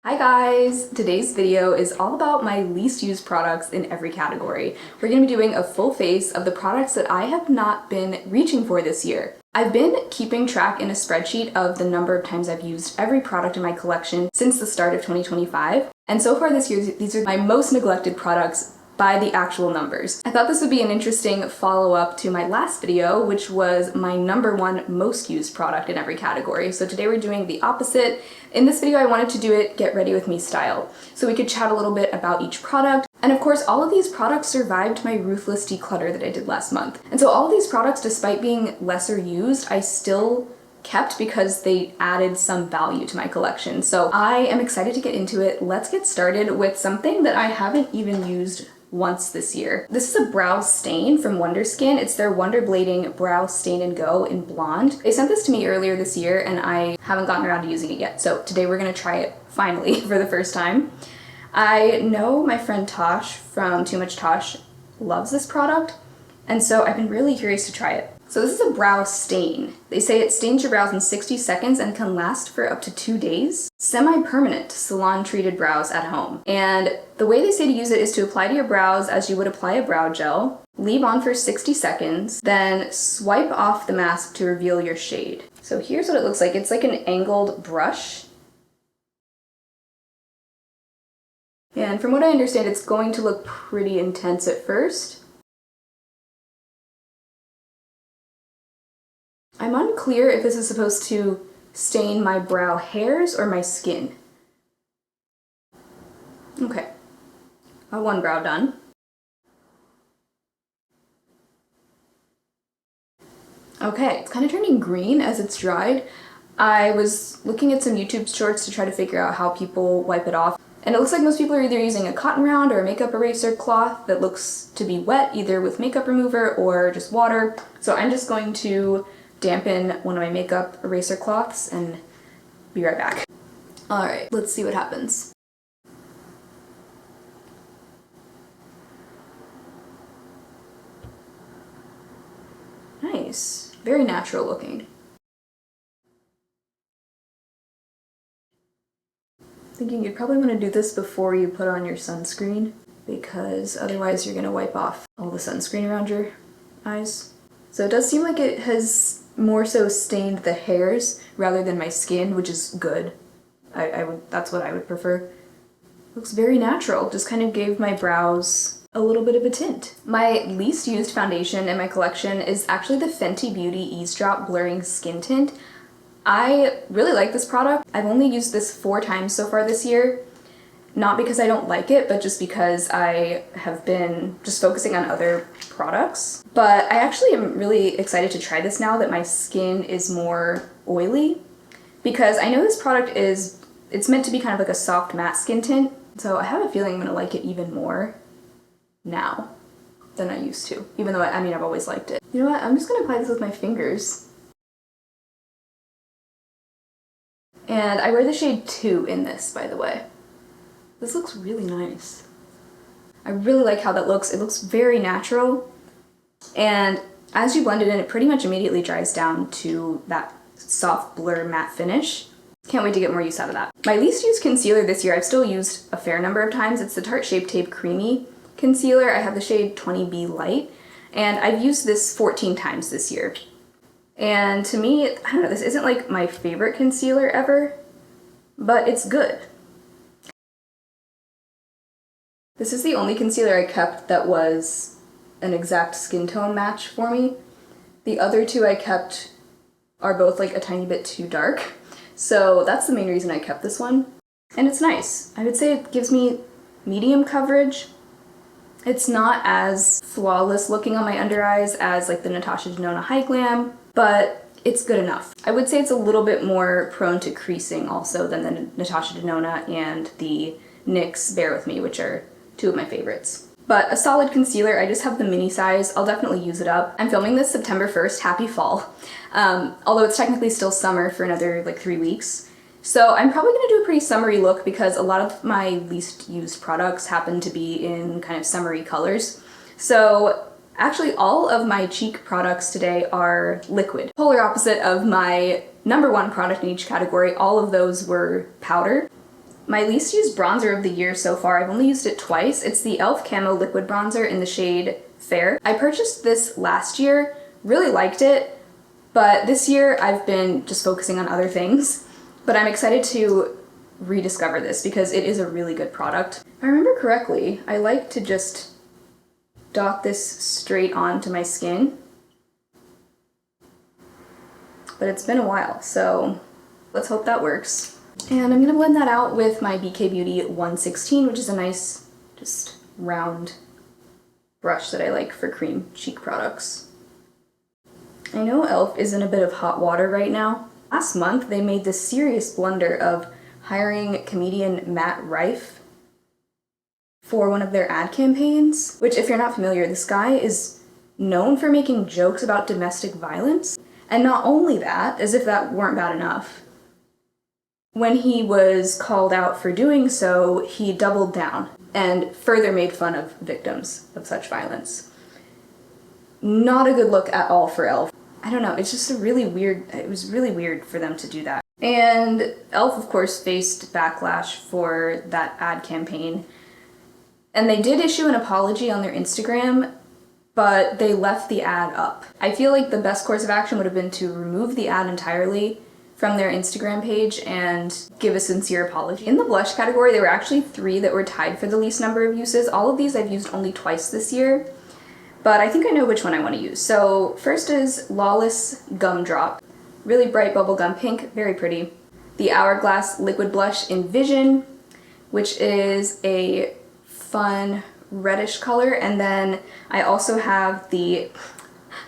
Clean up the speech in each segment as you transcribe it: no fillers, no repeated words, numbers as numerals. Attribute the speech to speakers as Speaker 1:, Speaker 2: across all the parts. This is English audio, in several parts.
Speaker 1: Hi guys! Today's video is all about my least used products in every category. We're going to be doing a full face of the products that I have not been reaching for this year. I've been keeping track in a spreadsheet of the number of times I've used every product in my collection since the start of 2025, and so far this year these are my most neglected products by the actual numbers. I thought this would be an interesting follow-up to my last video, which was my #1 most used product in every category. So today we're doing the opposite. In this video I wanted to do it get ready with me style, so we could chat a little bit about each product. And of course all of these products survived my ruthless declutter that I did last month. And so all of these products, despite being lesser used, I still kept because they added some value to my collection. So I am excited to get into it. Let's get started with something that I haven't even used once this year. This is a brow stain from Wonderskin. It's their Wonder Blading Brow Stain and Go in Blonde. They sent this to me earlier this year and I haven't gotten around to using it yet. So today we're gonna try it finally for the first time. I know my friend Tosh from Too Much Tosh loves this product, and so I've been really curious to try it. So this is a brow stain. They say it stains your brows in 60 seconds and can last for up to 2 days. Semi-permanent salon-treated brows at home. And the way they say to use it is to apply to your brows as you would apply a brow gel, leave on for 60 seconds, then swipe off the mask to reveal your shade. So here's what it looks like. It's like an angled brush. And from what I understand, it's going to look pretty intense at first. I'm unclear if this is supposed to stain my brow hairs or my skin. Okay, got one brow done. Okay, it's kind of turning green as it's dried. I was looking at some YouTube shorts to try to figure out how people wipe it off, and it looks like most people are either using a cotton round or a makeup eraser cloth that looks to be wet, either with makeup remover or just water. So I'm just going to dampen one of my makeup eraser cloths and be right back. Alright, let's see what happens. Nice. Very natural looking. Thinking you'd probably want to do this before you put on your sunscreen, because otherwise you're going to wipe off all the sunscreen around your eyes. So it does seem like it has more so stained the hairs rather than my skin, which is good. That's what I would prefer. Looks very natural, just kind of gave my brows a little bit of a tint. My least used foundation in my collection is actually the Fenty Beauty Eavesdrop Blurring Skin Tint. I really like this product. I've only used this 4 times so far this year. Not because I don't like it, but just because I have been just focusing on other products. But I actually am really excited to try this now that my skin is more oily, because I know this product it's meant to be kind of like a soft matte skin tint, so I have a feeling I'm gonna like it even more now than I used to, even though I mean I've always liked it. You know what, I'm just gonna apply this with my fingers. And I wear the shade 2 in this, by the way. This looks really nice. I really like how that looks. It looks very natural, and as you blend it in, it pretty much immediately dries down to that soft blur matte finish. Can't wait to get more use out of that. My least used concealer this year, I've still used a fair number of times. It's the Tarte Shape Tape Creamy Concealer. I have the shade 20B Light, and I've used this 14 times this year. And to me, I don't know, this isn't like my favorite concealer ever, but it's good. This is the only concealer I kept that was an exact skin tone match for me. The other 2 I kept are both like a tiny bit too dark, so that's the main reason I kept this one. And it's nice. I would say it gives me medium coverage. It's not as flawless looking on my under eyes as like the Natasha Denona High Glam, but it's good enough. I would say it's a little bit more prone to creasing also than the Natasha Denona and the NYX Bear With Me, which are 2 of my favorites. But a solid concealer. I just have the mini size. I'll definitely use it up. I'm filming this September 1st, happy fall. Although it's technically still summer for another like 3 weeks. So I'm probably gonna do a pretty summery look because a lot of my least used products happen to be in kind of summery colors. So actually all of my cheek products today are liquid. Polar opposite of my #1 product in each category. All of those were powder. My least used bronzer of the year so far, I've only used it twice. It's the e.l.f. Camo Liquid Bronzer in the shade Fair. I purchased this last year, really liked it, but this year I've been just focusing on other things. But I'm excited to rediscover this because it is a really good product. If I remember correctly, I like to just dot this straight onto my skin. But it's been a while, so let's hope that works. And I'm gonna blend that out with my BK Beauty 116, which is a nice, just round brush that I like for cream cheek products. I know e.l.f. is in a bit of hot water right now. Last month, they made this serious blunder of hiring comedian Matt Rife for one of their ad campaigns, which, if you're not familiar, this guy is known for making jokes about domestic violence. And not only that, as if that weren't bad enough, when he was called out for doing so, he doubled down and further made fun of victims of such violence. Not a good look at all for e.l.f. I don't know, it's just it was really weird for them to do that. And e.l.f. of course faced backlash for that ad campaign. And they did issue an apology on their Instagram, but they left the ad up. I feel like the best course of action would have been to remove the ad entirely from their Instagram page and give a sincere apology. In the blush category, there were actually 3 that were tied for the least number of uses. All of these I've used only twice this year, but I think I know which one I want to use. So first is Lawless Gumdrop. Really bright bubblegum pink, very pretty. The Hourglass Liquid Blush in Vision, which is a fun reddish color, and then I also have the,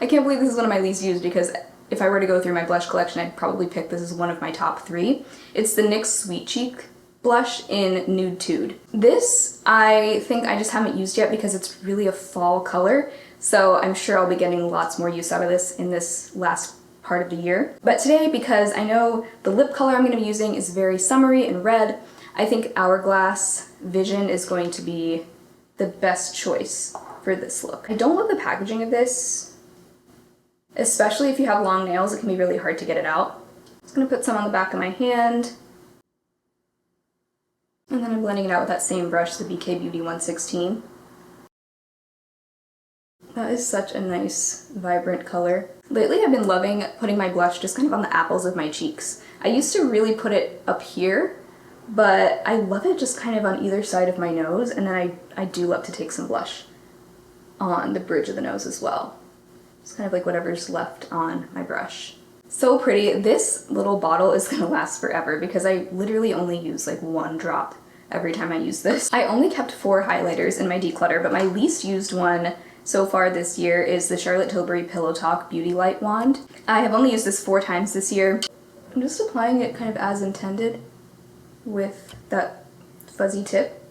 Speaker 1: I can't believe this is one of my least used because if I were to go through my blush collection, I'd probably pick this as one of my top 3. It's the NYX Sweet Cheek blush in Nude Tude. This I think I just haven't used yet because it's really a fall color, so I'm sure I'll be getting lots more use out of this in this last part of the year. But today, because I know the lip color I'm going to be using is very summery and red, I think Hourglass Vision is going to be the best choice for this look. I don't love the packaging of this, especially if you have long nails. It can be really hard to get it out. I'm just gonna put some on the back of my hand, and then I'm blending it out with that same brush, the BK Beauty 116. That is such a nice, vibrant color. Lately I've been loving putting my blush just kind of on the apples of my cheeks. I used to really put it up here, but I love it just kind of on either side of my nose, and then I do love to take some blush on the bridge of the nose as well. It's kind of like whatever's left on my brush. So pretty. This little bottle is gonna last forever because I literally only use like 1 drop every time I use this. I only kept 4 highlighters in my declutter, but my least used one so far this year is the Charlotte Tilbury Pillow Talk Beauty Light Wand. I have only used this 4 times this year. I'm just applying it kind of as intended with that fuzzy tip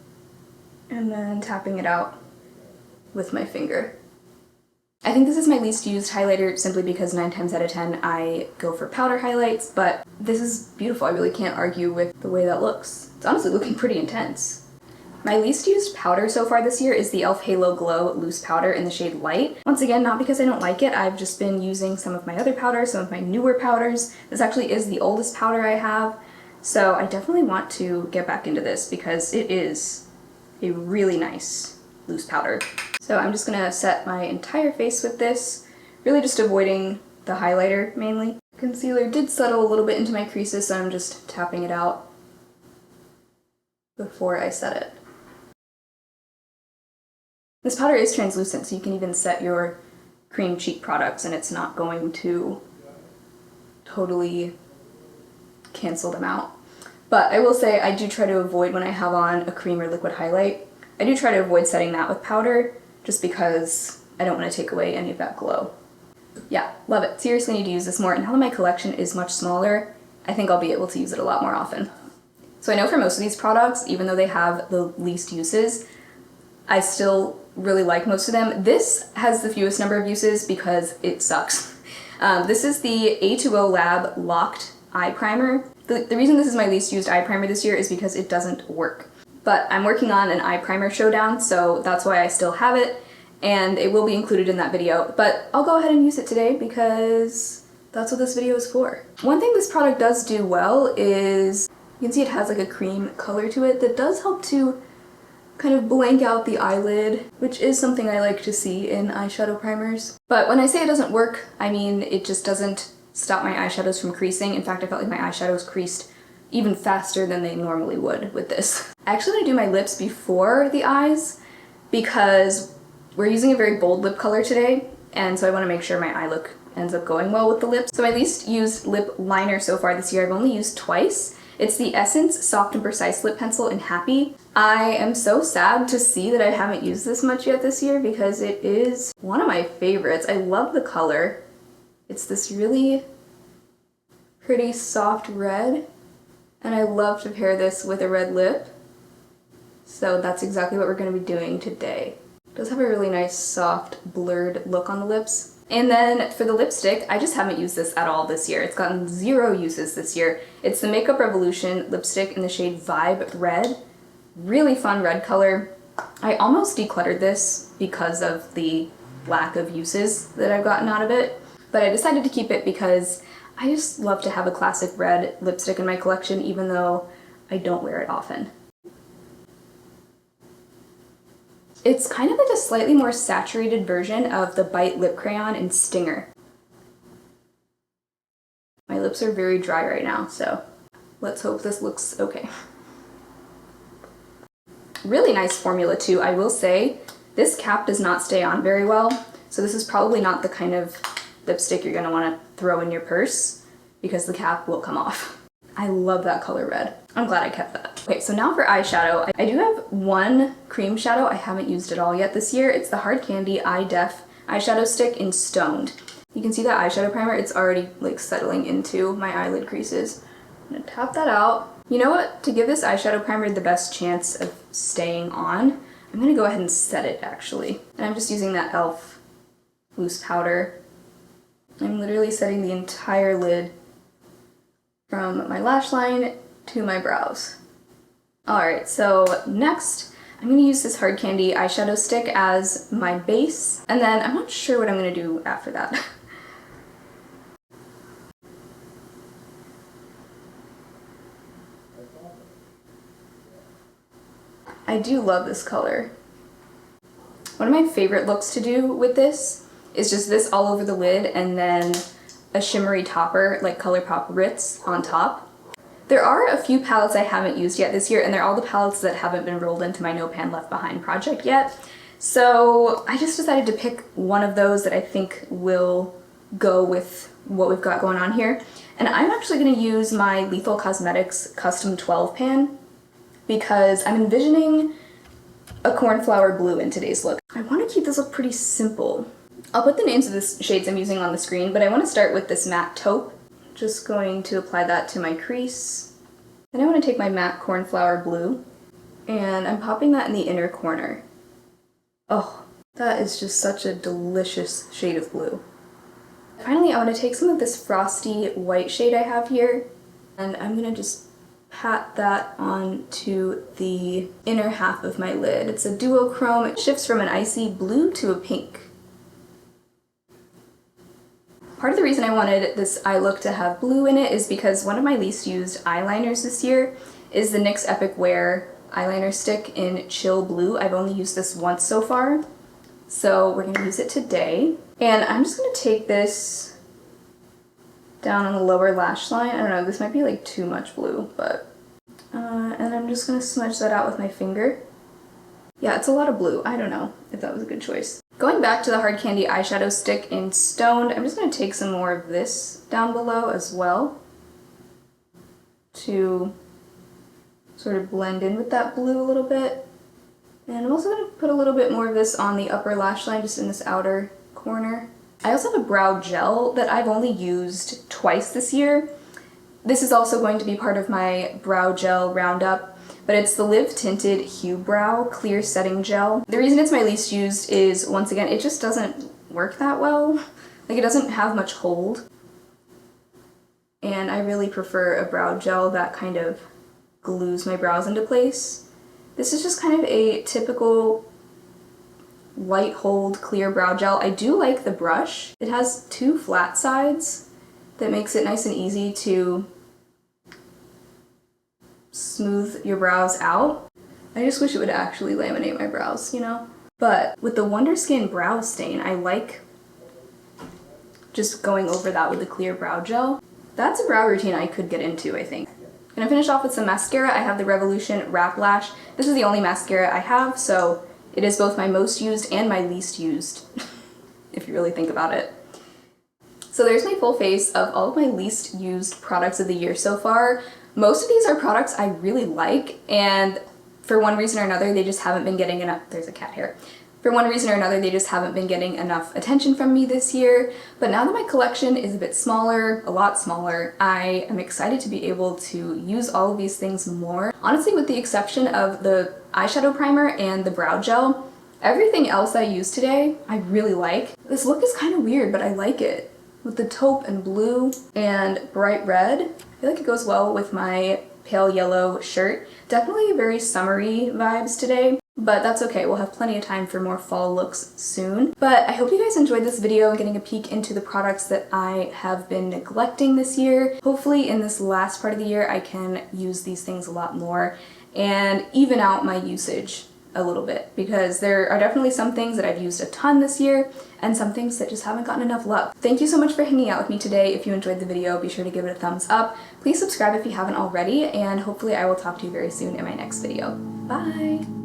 Speaker 1: and then tapping it out with my finger. I think this is my least used highlighter simply because 9 times out of 10 I go for powder highlights, but this is beautiful. I really can't argue with the way that looks. It's honestly looking pretty intense. My least used powder so far this year is the e.l.f. Halo Glow Loose Powder in the shade Light. Once again, not because I don't like it, I've just been using some of my other powders, some of my newer powders. This actually is the oldest powder I have, so I definitely want to get back into this because it is a really nice loose powder. So I'm just gonna set my entire face with this, really just avoiding the highlighter mainly. Concealer did settle a little bit into my creases, so I'm just tapping it out before I set it. This powder is translucent, so you can even set your cream cheek products and it's not going to totally cancel them out. But I will say I do try to avoid, when I have on a cream or liquid highlight, I do try to avoid setting that with powder just because I don't want to take away any of that glow. Yeah, love it. Seriously need to use this more, and now that my collection is much smaller, I think I'll be able to use it a lot more often. So I know for most of these products, even though they have the least uses, I still really like most of them. This has the fewest number of uses because it sucks. This is the A2O Lab Locked Eye Primer. The reason this is my least used eye primer this year is because it doesn't work. But I'm working on an eye primer showdown, so that's why I still have it, and it will be included in that video. But I'll go ahead and use it today because that's what this video is for. One thing this product does do well is You can see it has like a cream color to it that does help to kind of blank out the eyelid, which is something I like to see in eyeshadow primers. But when I say it doesn't work, I mean it just doesn't stop my eyeshadows from creasing. In fact, I felt like my eyeshadows creased even faster than they normally would with this. I actually want to do my lips before the eyes because we're using a very bold lip color today, and so I want to make sure my eye look ends up going well with the lips. So my least used lip liner so far this year I've only used twice. It's the Essence Soft and Precise Lip Pencil in Happy. I am so sad to see that I haven't used this much yet this year because it is one of my favorites. I love the color. It's this really pretty soft red, and I love to pair this with a red lip. So that's exactly what we're going to be doing today. It does have a really nice soft blurred look on the lips. And then for the lipstick, I just haven't used this at all this year. It's gotten 0 uses this year. It's the Makeup Revolution lipstick in the shade Vibe Red. Really fun red color. I almost decluttered this because of the lack of uses that I've gotten out of it, but I decided to keep it because I just love to have a classic red lipstick in my collection even though I don't wear it often. It's kind of like a slightly more saturated version of the Bite Lip Crayon in Stinger. My lips are very dry right now, so let's hope this looks okay. Really nice formula too, I will say. This cap does not stay on very well, so this is probably not the kind of lipstick you're going to want to throw in your purse because the cap will come off. I love that color red. I'm glad I kept that. Okay, so now for eyeshadow. I do have one cream shadow I haven't used at all yet this year. It's the Hard Candy Eye Def eyeshadow stick in Stoned. You can see that eyeshadow primer, it's already like settling into my eyelid creases. I'm gonna tap that out. You know what? To give this eyeshadow primer the best chance of staying on, I'm gonna go ahead and set it actually. And I'm just using that e.l.f. loose powder. I'm literally setting the entire lid from my lash line to my brows. Alright, so next I'm going to use this Hard Candy eyeshadow stick as my base, and then I'm not sure what I'm going to do after that. I do love this color. One of my favorite looks to do with this is just this all over the lid and then a shimmery topper like ColourPop Ritz on top. There are a few palettes I haven't used yet this year, and they're all the palettes that haven't been rolled into my No Pan Left Behind project yet. So I just decided to pick one of those that I think will go with what we've got going on here. And I'm actually going to use my Lethal Cosmetics Custom 12 pan because I'm envisioning a cornflower blue in today's look. I want to keep this look pretty simple. I'll put the names of the shades I'm using on the screen, but I want to start with this matte taupe. Just going to apply that to my crease. Then I want to take my matte cornflower blue, and I'm popping that in the inner corner. Oh, that is just such a delicious shade of blue. Finally, I want to take some of this frosty white shade I have here, and I'm going to just pat that onto the inner half of my lid. It's a duochrome. It shifts from an icy blue to a pink. Part of the reason I wanted this eye look to have blue in it is because one of my least used eyeliners this year is the NYX Epic Wear eyeliner stick in Chill Blue. I've only used this once so far, so we're going to use it today. And I'm just going to take this down on the lower lash line. I don't know, this might be like too much blue, but... and I'm just going to smudge that out with my finger. Yeah, it's a lot of blue. I don't know if that was a good choice. Going back to the Hard Candy eyeshadow stick in Stoned, I'm just going to take some more of this down below as well to sort of blend in with that blue a little bit. And I'm also going to put a little bit more of this on the upper lash line, just in this outer corner. I also have a brow gel that I've only used twice this year. This is also going to be part of my brow gel roundup, but it's the Live Tinted Hue Brow Clear Setting Gel. The reason it's my least used is, once again, it just doesn't work that well. Like, it doesn't have much hold. And I really prefer a brow gel that kind of glues my brows into place. This is just kind of a typical light hold clear brow gel. I do like the brush. It has two flat sides that makes it nice and easy to smooth your brows out. I just wish it would actually laminate my brows, you know? But with the Wonder Skin Brow Stain, I like just going over that with the clear brow gel. That's a brow routine I could get into, I think. I'm gonna finish off with some mascara. I have the Revolution Wrap Lash. This is the only mascara I have, so it is both my most used and my least used, if you really think about it. So there's my full face of all of my least used products of the year so far. Most of these are products I really like, and for one reason or another, they just haven't been getting enough. There's a cat here. For one reason or another, they just haven't been getting enough attention from me this year. But now that my collection is a bit smaller, a lot smaller, I am excited to be able to use all of these things more. Honestly, with the exception of the eyeshadow primer and the brow gel, everything else I use today, I really like. This look is kind of weird, but I like it. With the taupe and blue and bright red, I feel like it goes well with my pale yellow shirt. Definitely very summery vibes today, but that's okay. We'll have plenty of time for more fall looks soon. But I hope you guys enjoyed this video and getting a peek into the products that I have been neglecting this year. Hopefully in this last part of the year, I can use these things a lot more and even out my usage a little bit, because there are definitely some things that I've used a ton this year and some things that just haven't gotten enough love. Thank you so much for hanging out with me today. If you enjoyed the video, be sure to give it a thumbs up. Please subscribe if you haven't already, and hopefully I will talk to you very soon in my next video. Bye!